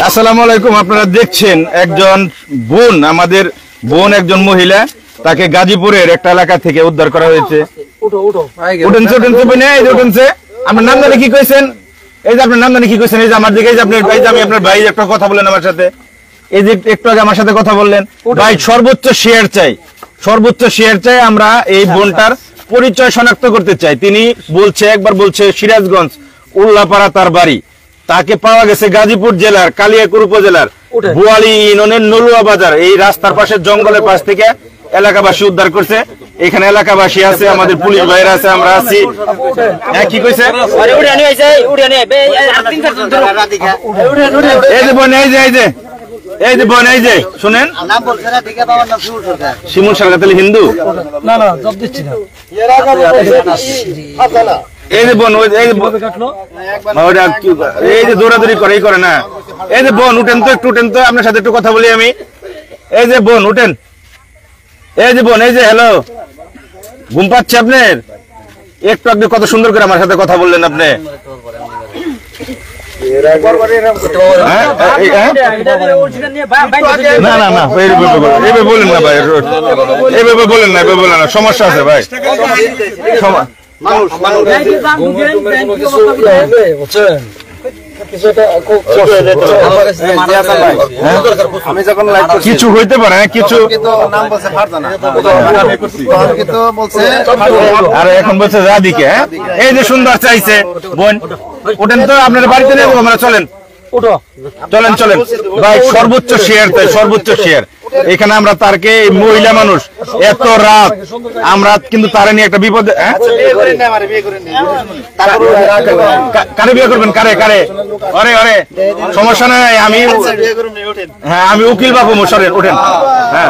আসসালামু আলাইকুম। আপনারা দেখছেন একজন বোন, আমাদের বোন একজন মহিলা, তাকে গাজীপুরের একটা এলাকা থেকে উদ্ধার করা হয়েছে। আপনার নাম জানি কি কইছেন? এই যে আপনার নাম জানি কি কইছেন? এই যে আমার দিকে, এই যে আপনার ভাই, আমি আপনার ভাই একটা কথা বললেন আমার সাথে, এই যে একটু আগে আমার সাথে কথা বললেন ভাই, সর্বোচ্চ শেয়ার চাই, সর্বোচ্চ শেয়ার চাই। আমরা এই বোনটার পরিচয় শনাক্ত করতে চাই। তিনি বলছে, একবার বলছে সিরাজগঞ্জ উল্লাপাড়া তার বাড়ি, তাকে পাওয়া গেছে গাজীপুর জেলার কালিয়াকৈর উপজেলার বোয়ালি ইউনিয়নের নলুয়া বাজার। এই রাস্তার পাশে জঙ্গলের পাশ থেকে এলাকাবাসী উদ্ধার করছে। এখানে এলাকাবাসী আছে, আমাদের পুলিশ ভাইরা আছে, আমরা আছি। কি কইছে? এই যে বোন, এই যে এই যে এই যে বোন, এই যে শুনেন, শিমুল সরকার তাহলে হিন্দু না, না জব দিচ্ছি না। এই যে বোন, এই যে দৌড়াদৌড়ি করে, এই করে না। এই যে বোন উঠেন তো, একটু উঠেন তো, আপনার সাথে একটু কথা বলি আমি। এই যে বোন উঠেন, এই যে বোন, এই যে হ্যালো, ঘুম পাচ্ছে আপনার? একটু আপনি কত সুন্দর করে আমার সাথে কথা বললেন আপনি। না না না, এইভাবে বলেন না ভাই, এইভাবে বলেন না, এইভাবে বলেন না, সমস্যা আছে ভাই। কিছু হইতে পারে, কিছু আর এখন বলছে রাধিকে। এই যে সুন্দর চাইছে বোন, ওঠেন তো, আপনার বাড়িতে নেবো আমরা, চলেন চলেন চলেন ভাই, সর্বোচ্চ শেয়ার তাই, সর্বোচ্চ শেয়ার। এখানে আমরা তারকে, মহিলা মানুষ, এত রাত আমরা কিন্তু তারে নিয়ে একটা বিপদে। কারে বিয়ে করবেন? কারে কারে? অরে অরে, সমস্যা নাই, আমি হ্যাঁ আমি উকিল বাবু মোশারের, ওঠেন। হ্যাঁ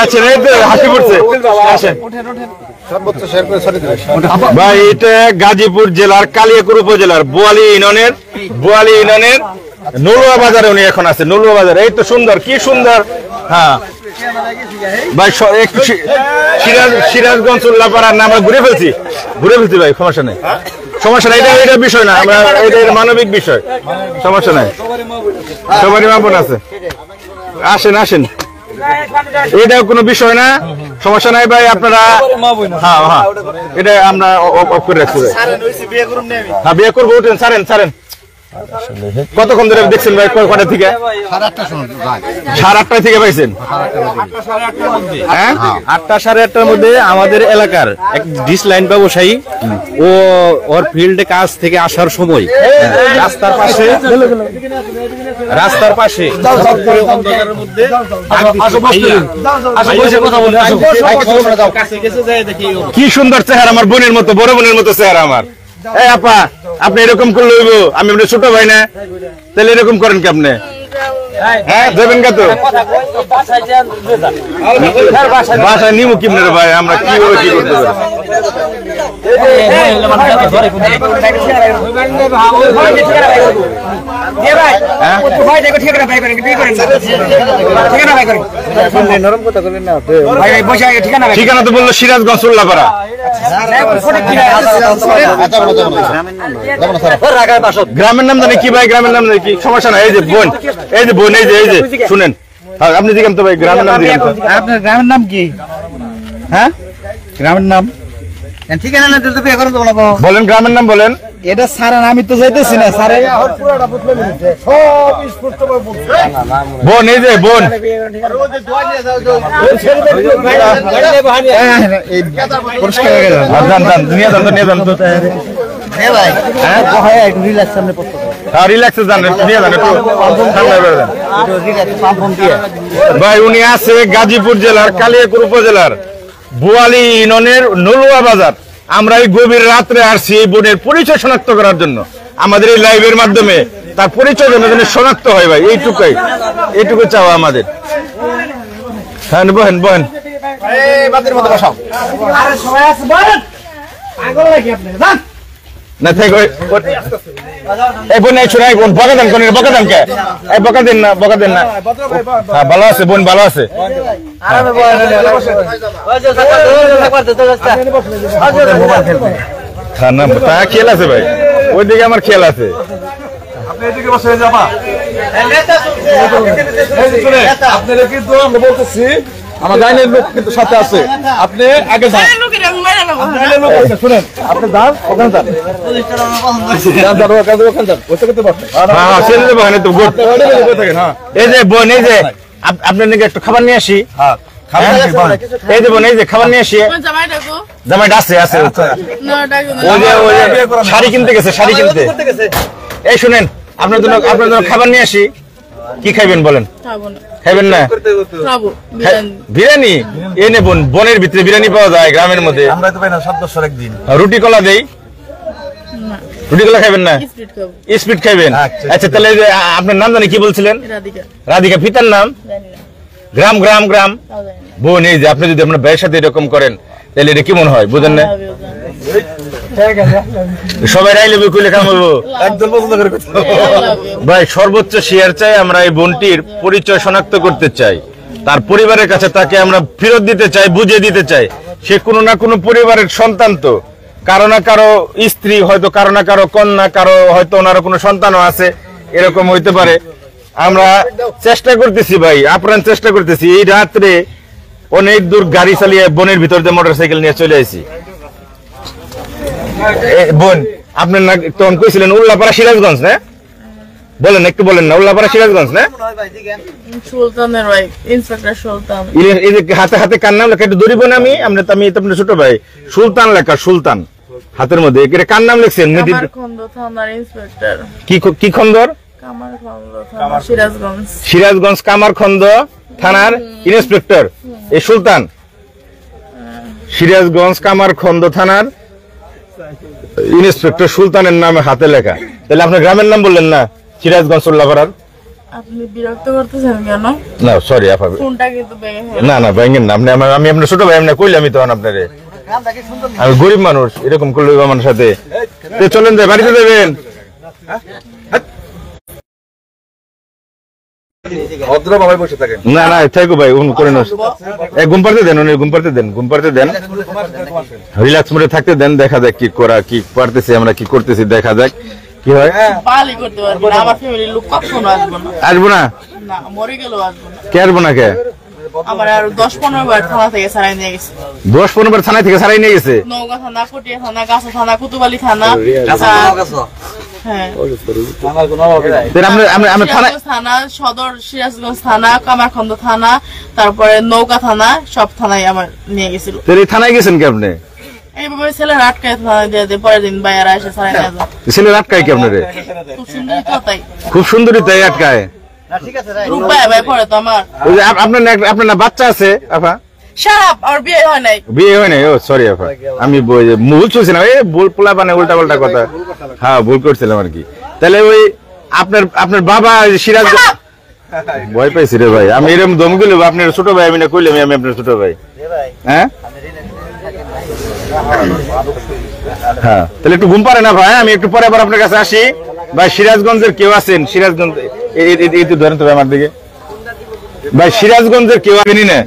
আচ্ছা, হাসি পড়ছে, আসেন ভাই। এটা গাজীপুর জেলার কালিয়াকৈর উপজেলার বোয়ালি ইউনিয়নের নলুয়া বাজারে উনি এখন আছে, নলুয়া বাজারে। এই তো সুন্দর, কি সুন্দর। হ্যাঁ ভাই, একটু সিরাজগঞ্জ উল্লাপাড়ার নাম আমরা ঘুরে ফেলছি ভাই, সমস্যা নেই, সমস্যা নাই, এটা বিষয় না, আমরা এটা মানবিক বিষয়, সমস্যা নাই, সবারই মাপন আছে। আসেন আসেন, এটাও কোনো বিষয় না, সমস্যা নাই ভাই। আপনারা হ্যাঁ হ্যাঁ, এটা আমরা অফ করে রাখছি ভাই। হ্যাঁ বিয়ে করবো, উঠেন, ছাড়েন ছাড়েন। কতক্ষণ ধরে দেখছেন ভাই? কয়টা থেকে? 8:30 থেকে পাইছেন? 8টা 8:30টার মধ্যে আমাদের এলাকার এক ডিশ লাইন ব্যবসায়ী, ও ওর ফিল্ডে কাজ থেকে আসার সময় রাস্তার পাশে অন্ধকারের মধ্যে কি সুন্দর চেহারা, আমার বোনের মতো, বড় বোনের মতো চেহারা আমার। এই আপা, আপনি এরকম করলে হইব? আমি আপনার ছোট ভাই না, তাহলে এরকম করেন কি আপনি? হ্যাঁ যাবেন কা তো বাসায় নিমু কিমনে ভাই, আমরা কিভাবে কি করতে পারি? ঠিকানা তো বললো সিরাজগঞ্জ উল্লাপাড়া। গ্রামের নাম জানি কি ভাই? গ্রামের নাম জানি কি? সমস্যা না। এই যে বোন, এই যে বোন, এই যে এই যে শুনেন, আপনি দিকেন তো ভাই, গ্রামের নাম দিকেন তো। আপনার গ্রামের নাম কি? হ্যাঁ গ্রামের নাম ঠিকানা না দিতে বিয়ে করতে বলবো, বলেন গ্রামের নাম বলেন। এটা সারা আমি তো যাইতেছি না, সারা সব স্পষ্ট ভাবে বলছে। বোন, এই যে বোন, পরিষ্কার হয়ে গেল, জান জান নিয়ে যান তো, নিয়ে যান তো। হ্যাঁ ভাই, হ্যাঁ হয় একটু রিল্যাক্স, সামনে পড়তে হ্যাঁ রিল্যাক্সে যান, নিয়ে যান একটু ঠান্ডা করে দেন ভাই। উনি আছে গাজীপুর জেলার কালিয়াকৈর উপজেলার বোয়ালি ইউনিয়নের নলুয়া বাজার। আমরা এই গভীর রাত্রে আসছি এই বোনের পরিচয় শনাক্ত করার জন্য। আমাদের এই লাইভের মাধ্যমে তার পরিচয় যেন শনাক্ত হয় ভাই, এইটুকু চাওয়া আমাদের। হ্যাঁ বহেন বহেন, না থেকে এই বোন এই শোনাই, বোন বকা দেন, বকা দেন কে? এই বকা দেন না, বকা দেন না। হ্যাঁ ভালো আছে বোন, ভালো আছে। খেয়াল আছে ভাই, ওইদিকে আমার খেয়াল আছে। আপনি এদিকে বসে যাবা আপনারা কিন্তু আমরা বলতেছি আমার গাইনের লোক কিন্তু সাথে আছে আপনি আগে যান শুনেন আপনি যান ওখানে যান এই যে বোন এই যে আপনার নাকি একটু খাবার নিয়ে আসি এই যে বোন এই যে খাবার নিয়ে আসি জামাইটা আছে আছে শাড়ি কিনতে গেছে শাড়ি কিনতে এই শুনেন আপনার জন্য খাবার নিয়ে আসি কি খাইবেন বলেন খাইবেন না বিরিয়ানি এনে বোন বনের ভিতরে বিরিয়ানি পাওয়া যায় গ্রামের মধ্যে আমরা তো পাই না 7 বছর একদিন রুটি কলা দেই রুটি কলা খাইবেন না স্পিড খাইবেন আচ্ছা তাহলে আপনার নাম জানি কি বলছিলেন রাধিকা পিতার নাম গ্রাম গ্রাম গ্রাম বোন এই যে আপনি যদি আপনার ভাইয়ের সাথে এরকম করেন তাহলে এটা কেমন হয় বুঝেন না সবাই রাইলে কইলে কাম হইব একদম পছন্দ করে ভাই সর্বোচ্চ শেয়ার চাই আমরা এই বোনটির পরিচয় শনাক্ত করতে চাই তার পরিবারের কাছে তাকে আমরা ফেরত দিতে চাই বুঝিয়ে দিতে চাই সে কোনো না কোনো পরিবারের সন্তান তো কারো না কারো স্ত্রী হয়তো কারো না কারো কন্যা কারো হয়তো ওনারও কোনো সন্তানও আছে এরকম হইতে পারে আমরা চেষ্টা করতেছি ভাই আপ্রাণ চেষ্টা করতেছি এই রাত্রে অনেক দূর গাড়ি চালিয়ে বনের ভিতর দিয়ে মোটরসাইকেল নিয়ে চলে আসি বোন আপনার না তখন কইছিলেন উল্লাপাড়া সিরাজগঞ্জ না বলেন একটু বলেন না উল্লাপাড়া সিরাজগঞ্জ না সুলতানের ওয়াইফ ইন্সপেক্টর সুলতান এই যে হাতে হাতে কার নাম লেখা একটু দূরিব না আমি আপনার ছোট ভাই সুলতান লেখা সুলতান হাতের মধ্যে এর কার নাম লিখছেন কামারখন্দ থানার ইন্সপেক্টর কি খন্দর কামারখন্দ থানা সিরাজগঞ্জ সিরাজগঞ্জ কামারখন্দ থানার ইন্সপেক্টর এই সুলতান সিরাজগঞ্জ কামারখন্দ থানার ইন্সপেক্টর সুলতানের নামে হাতে লেখা তাহলে আপনার গ্রামের নাম বললেন না সিরাজগঞ্জ উল্লাপাড়ার আপনি বিরক্ত করতেছেন কেন না সরি আপা ফোনটা কিন্তু না না ভাঙেন না আপনি আমি আপনার ছোট ভাই এমনি কইলাম আমি তখন আপনারে আমি গরিব মানুষ এরকম করলে আমার সাথে চলেন যাই বাড়িতে যাবেন ভদ্রভাবে বসে থাকেন না না থাকো ভাই করে ঘুম পাড়তে দেন ঘুম পাড়তে দেন রিল্যাক্স মোডে থাকতে দেন দেখা যাক কি পারতেছি আমরা কি করতেছি দেখা যাক কি হয় পালি করতে পারবো না আমার ফ্যামিলির লোক কখনো আসবো না না মরে গেলেও আসবো না কে আসবো না কে আমার আর 10-15 বার থানা থেকে ছাড়াই নিয়ে গেছে 10-15 বার থানা থেকে ছাড়াই নিয়ে গেছে নওগাঁ থানা কটিয়া থানা গাছা থানা কুতুবালি থানা থানা সদর সিরাজগঞ্জ থানা কামারখন্দ থানা তারপরে নওগাঁ থানা সব থানায় আমার নিয়ে গেছিল থানায় গেছেন কি আপনি এইভাবে ছেলের আটকায় থানায় দিয়ে দিয়ে পরের দিন বাইরে এসে ছাড়াই নিয়ে যায় ছেলের আটকায় কি আপনারে খুব সুন্দরী তো তাই খুব সুন্দরী তাই আটকায় আপনার না বাচ্চা আছে আপা বিয়ে হয় নাই ও সরি আপা আমি ভুল চলছিলাম ভুল পোলা মানে উল্টা পাল্টা কথা হ্যাঁ ভুল করছিলাম আর কি তাহলে ওই আপনার বাবা সিরাজ ভয় পাইছি রে ভাই আমি এরকম দম গুলো আপনার ছোট ভাই আমি না কইলাম আমি আপনার ছোট ভাই হ্যাঁ হ্যাঁ তাহলে একটু ঘুম পারে না ভাই আমি একটু পরে আবার আপনার কাছে আসি ভাই সিরাজগঞ্জের কেউ আছেন সিরাজগঞ্জ এই তো ধরেন তো আমার দিকে ভাই সিরাজগঞ্জের কেউ আসেনি না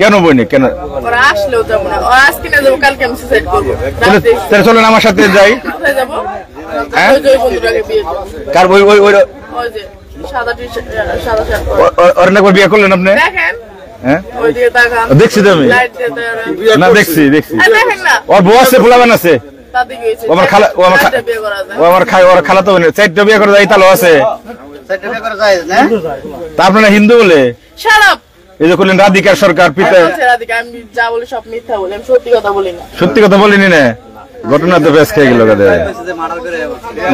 কেন বইনি কেন চলেন আমার সাথে যাই কার বই ওই ওর না বিয়ে করলেন আপনি দেখছি তো আমি না দেখছি ওর বউ আছে ফুলাবান আছে ওর খালা তো চারটা বিয়ে করা যায় তাহলে আছে তা আপনারা হিন্দু বলে এই যে করলেন রাধিকার সরকার পিতা সত্যি কথা বলিনি না ঘটনা তো বেশ খেয়ে গেল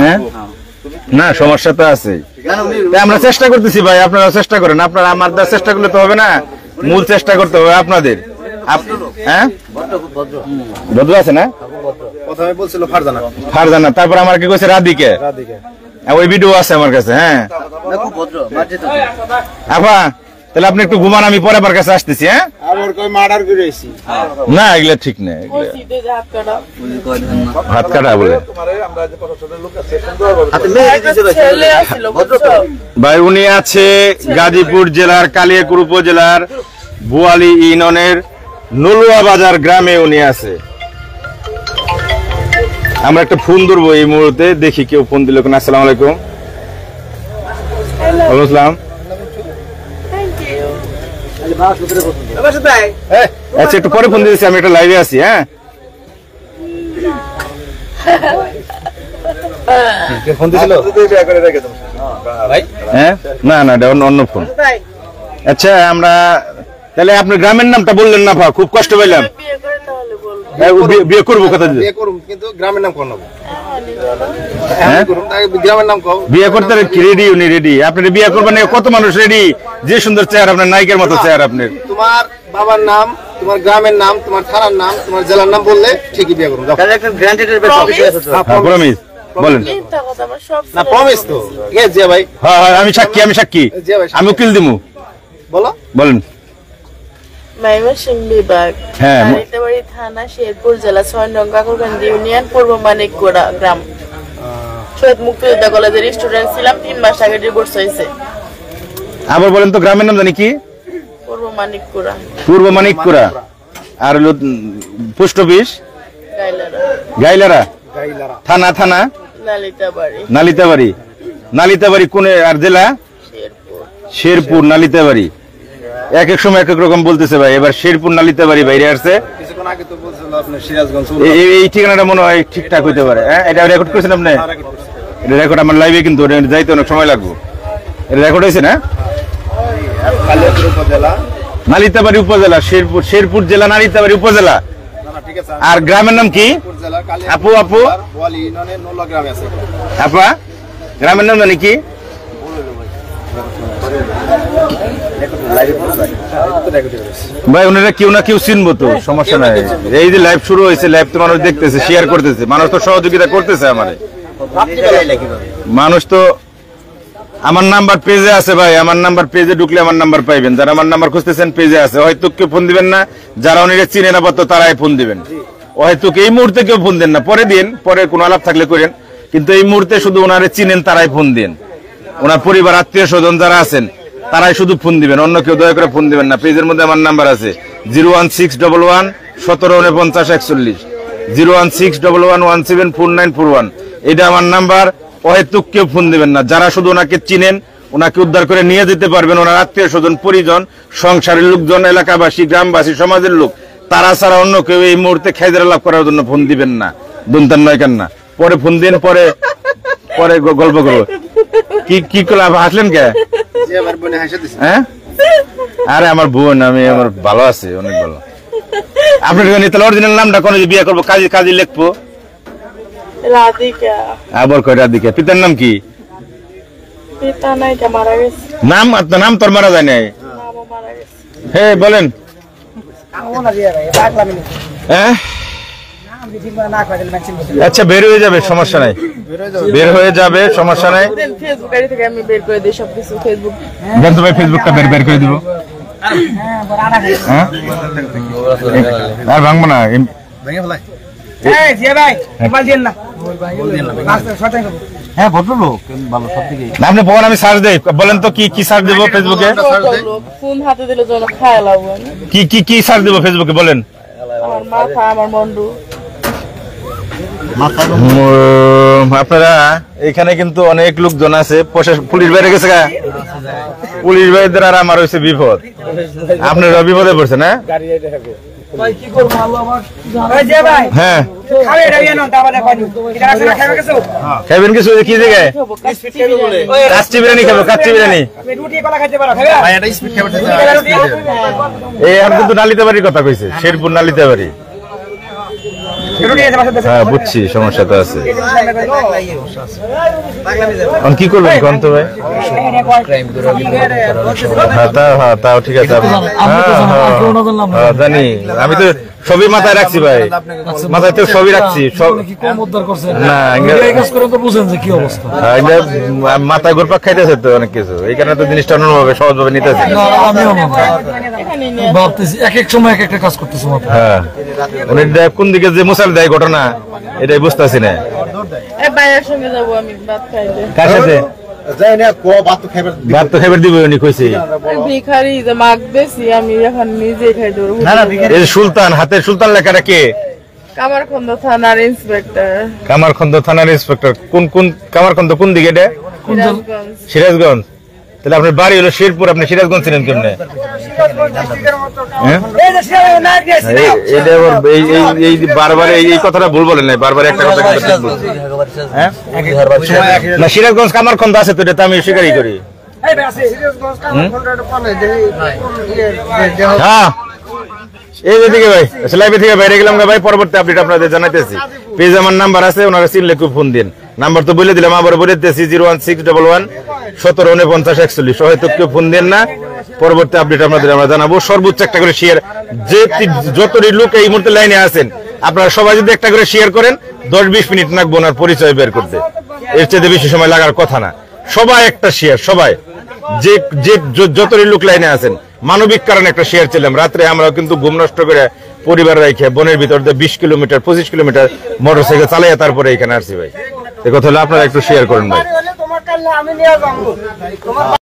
হ্যাঁ না সমস্যা তো আছে আমরা চেষ্টা করতেছি ভাই আপনারা চেষ্টা করেন আপনারা আমার চেষ্টা করলে তো হবে না মূল চেষ্টা করতে হবে আপনাদের হ্যাঁ ভদ্র আছে না প্রথমে বলছিল ফারজানা তারপর আমার কি কইছে রাধিকা ওই ভিডিও আছে আমার কাছে হ্যাঁ আপা তাহলে আপনি একটু ঘুমান আমি পরে আমার কাছে আসতেছি হ্যাঁ না এগুলা ঠিক না হাত কাটা বলে ভাই উনি আছে গাজীপুর জেলার কালিয়াকুর উপজেলার বোয়ালি ইউনিয়নের নলুয়া বাজার গ্রামে উনি আছে আমরা একটা ফোন ধরবো এই মুহূর্তে দেখি কেউ ফোন দিল কিনা আসসালামু আলাইকুম ওয়ালাইকুম আসসালাম। আচ্ছা একটু পরে ফোন দিয়েছি, আমি একটা লাইভে আছি। হ্যাঁ ফোন দিছিল হ্যাঁ, না না এটা অন্য ফোন। আচ্ছা আমরা তাহলে আপনার গ্রামের নামটা বললেন না, খুব কষ্ট পাইলাম। বিয়ে করে তাহলে বলবো। বিয়ে করবো কথা দিয়ে? বিয়ে করুম, কিন্তু গ্রামের নাম কোন হবে? হ্যাঁ করুম, তাই গ্রামের নাম কও। বিয়ে করতে রেডি, উনি রেডি। আপনি বিয়ে করবেন, কত মানুষ রেডি। যে সুন্দর চেহারা, আপনার নায়িকার মতো চেহারা আপনার। তোমার বাবার নাম, তোমার গ্রামের নাম, তোমার থানার নাম, তোমার জেলার নাম বললে ঠিকই বিয়ে করুম। প্রমিস বলেন। মিথ্যা কথা, আমার সব না প্রমিস তো। এ জিয়া ভাই, হ্যাঁ হ্যাঁ আমি সাক্ষী, আমি সাক্ষী, জিয়া ভাই আমি উকিল দিমু। বলো। বলেন। ময়মনসিংহ বিভাগ, হ্যাঁ। নালিতাবাড়ি থানা, শেরপুর জেলা, 6 নং কাকুরকান্দি ইউনিয়ন, পূর্ব মানিকগোড়া গ্রাম। শহীদ মুক্তিযোদ্ধা কলেজের স্টুডেন্ট ছিলাম, 3 মাস আগে ডিভোর্স হয়েছে। আবার বলেন তো গ্রামের নাম জানি কি? পূর্ব মানিকগোড়া, পূর্ব মানিকপুরা। আর হলো পোস্ট অফিস গাইলারা, গাইলারা। গাইলারা। থানা থানা নালিতাবাড়ি, নালিতাবাড়ি। নালিতাবাড়ি কোন আর জেলা? শেরপুর। শেরপুর নালিতাবাড়ি। এক এক সময় এক এক রকম বলতেছে ভাই। এবার শেরপুর নালিতাবাড়ি বাইরে আসছে। কিছুক্ষণ আগে তো বলছিল আপনি সিরাজগঞ্জ। এই ঠিকানাটা মনে হয় ঠিকঠাক হইতে পারে। হ্যাঁ এটা রেকর্ড করেছেন আপনি? এটা রেকর্ড আমার লাইভে, কিন্তু যাইতে অনেক সময় লাগবে। এটা রেকর্ড হয়েছে না? কালিয়াকৈর উপজেলা, নালিতাবাড়ি উপজেলা, শেরপুর, শেরপুর জেলা, নালিতাবাড়ি উপজেলা। ঠিক আছে। আর গ্রামের নাম কি? জেলা আপু আপু বোয়ালি ইউনিয়নের নোলা গ্রামে আছে। আপা গ্রামের নাম জানি কি? ভাই ওনারা কেউ না কেউ চিনবো তো, সমস্যা নাই। এই যে লাইভ শুরু হয়েছে, লাইভ তো মানুষ দেখতেছে, শেয়ার করতেছে, মানুষ তো সহযোগিতা করতেছে আমারে। মানুষ তো আমার নাম্বার পেজে আছে ভাই, আমার নাম্বার পেজে ঢুকলে আমার নাম্বার পাইবেন। যারা আমার নাম্বার খুঁজতেছেন পেজে আছে। হয়তো কেউ ফোন দিবেন না, যারা উনিরা চিনে না পারতো তারাই ফোন দিবেন। হয়তো এই মুহূর্তে কেউ ফোন দেন না, পরে দিন, পরে কোনো আলাপ থাকলে করেন, কিন্তু এই মুহূর্তে শুধু ওনারে চিনেন তারাই ফোন দিন। ওনার পরিবার, আত্মীয় স্বজন যারা আছেন তারাই শুধু ফোন দিবেন, অন্য কেউ দয়া করে ফোন দিবেন না। পেজের মধ্যে আমার নাম্বার আছে 01611 174941, 01611174941। এটা আমার নাম্বার। হয়তো কেউ ফোন দিবেন না, যারা শুধু ওনাকে চিনেন, ওনাকে উদ্ধার করে নিয়ে যেতে পারবেন, ওনার আত্মীয় স্বজন, পরিজন, সংসারের লোকজন, এলাকাবাসী, গ্রামবাসী, সমাজের লোক, তারা ছাড়া অন্য কেউ এই মুহূর্তে খাইদার লাভ করার জন্য ফোন দিবেন না। দুনতান নয় কেন না, পরে ফোন দিন, পরে পরে গল্প করবো। কি কি করলাম, হাসলেন কে? হ্যাঁ আরে আমার বোন, আমি আমার ভালো আছে, অনেক ভালো। আপনার তাহলে অরিজিনাল নামটা কোন বিয়ে করবো? কাজী, কাজী লিখবো। রাধিকা। আবার কয় রাধিকা। পিতার নাম কি? পিতা নাই, মারা গেছে। নাম আপনার নাম তোর মারা যায় নাই? নামও মারা গেছে। হ্যাঁ বলেন। হ্যাঁ আচ্ছা বের হয়ে যাবে, সমস্যা নাই, বের হয়ে যাবে, সমস্যা নাই। ফেসবুক আইডি থেকে আমি বের করে দিই সবকিছু। ফেসবুক দেন তো ভাই, ফেসবুকটা বের করে দিব। হ্যাঁ আর ভাঙবো না। হ্যাঁ ভদ্রলোক, ভালো সব থেকে। আপনি বলেন, আমি সার্চ দেই। বলেন তো কি কি সার্চ দেবো ফেসবুকে? ফোন হাতে দিলে যেন খায় লাগবে। কি কি কি সার্চ দেবো ফেসবুকে বলেন? আমার মাথা, আমার বন্ধু। আপনারা এখানে কিন্তু অনেক লোকজন আছে। পুলিশ বাইরে গেছে গা, পুলিশ ভাইদের আর আমার হয়েছে বিপদ। আপনারা বিপদে পড়ছেন? হ্যাঁ খাইবেন কিছু? কি জায়গায়? কাচ্চি বিরিয়ানি খাবো, কাচ্চি বিরিয়ানি। এই এখন কিন্তু নালিতাবাড়ির কথা কইছে, শেরপুর নালিতাবাড়ি। হ্যাঁ বুঝছি, সমস্যা তো আছে। কি করবেন কোন তো ভাই? হ্যাঁ তাও ঠিক আছে। জানি, আমি তো সবই মাথায় রাখছি ভাই, মাথায় তো সবই রাখছি। না মাথায় গোরপাক খাইতেছে তো অনেক কিছু, এই কারণে তো জিনিসটা অন্যভাবে সহজভাবে নিতেছে। এক এক সময় এক একটা কাজ করতেছে। হ্যাঁ উনি কোন দিকে যে মুসাল দেয় ঘটনা, এটাই বুঝতেছি না। ভাইয়ের সঙ্গে যাবো আমি ভাত খাইতে। কার সাথে? ভাত তো খাইবার দিব উনি কইছে। ভিখারি যে মাগতেছি আমি, এখন নিজে খাই দেবো। এই সুলতান, হাতের সুলতান লেখাটা কে? কামারখন্দ থানার ইন্সপেক্টর। কামারখন্দ থানার ইন্সপেক্টর। কোন কোন কামারখন্দ কোন দিকে এটা? সিরাজগঞ্জ। সিরাজগঞ্জ। তাহলে আপনার বাড়ি হলো শেরপুর, আপনি সিরাজগঞ্জ ছিলেন কেমনে? হ্যাঁ? এটা আবার এই বারবার এই কথাটা ভুল বলেন নাই, বারবার একটা কথা কিন্তু ঠিক বলছেন। হ্যাঁ? না, সিরাজগঞ্জ কামারখন্দ আছে তো, এটা তো আমি স্বীকারই করি। হ্যাঁ, এই দিকে ভাই লাইভে থেকে বাইরে গেলাম ভাই, পরবর্তী আপডেট আপনাদের জানাইতেছি। পেজ আমার নাম্বার আছে, ওনারা চিনলে খুব ফোন দিন। নাম্বার তো বলে দিলাম, আবার বলে দিতেছি 01611 174941। হয়তো কেউ ফোন দেন না, পরবর্তী আপডেট আপনাদের আমরা জানাবো। সর্বোচ্চ একটা করে শেয়ার, যে যতটি লোক এই মুহূর্তে লাইনে আছেন আপনারা সবাই যদি একটা করে শেয়ার করেন, 10-20 মিনিট লাগবে ওনার পরিচয় বের করতে, এর চেয়ে বেশি সময় লাগার কথা না। সবাই একটা শেয়ার, সবাই যে যতটি লোক লাইনে আছেন, মানবিক কারণে একটা শেয়ার ছিলাম। রাত্রে আমরা কিন্তু ঘুম নষ্ট করে পরিবার রেখে বনের ভিতর দিয়ে 20 কিলোমিটার 25 কিলোমিটার মোটরসাইকেল চালাইয়া তারপরে এখানে আসছি ভাই। এ কথা হলো আপনারা একটু শেয়ার করেন ভাই।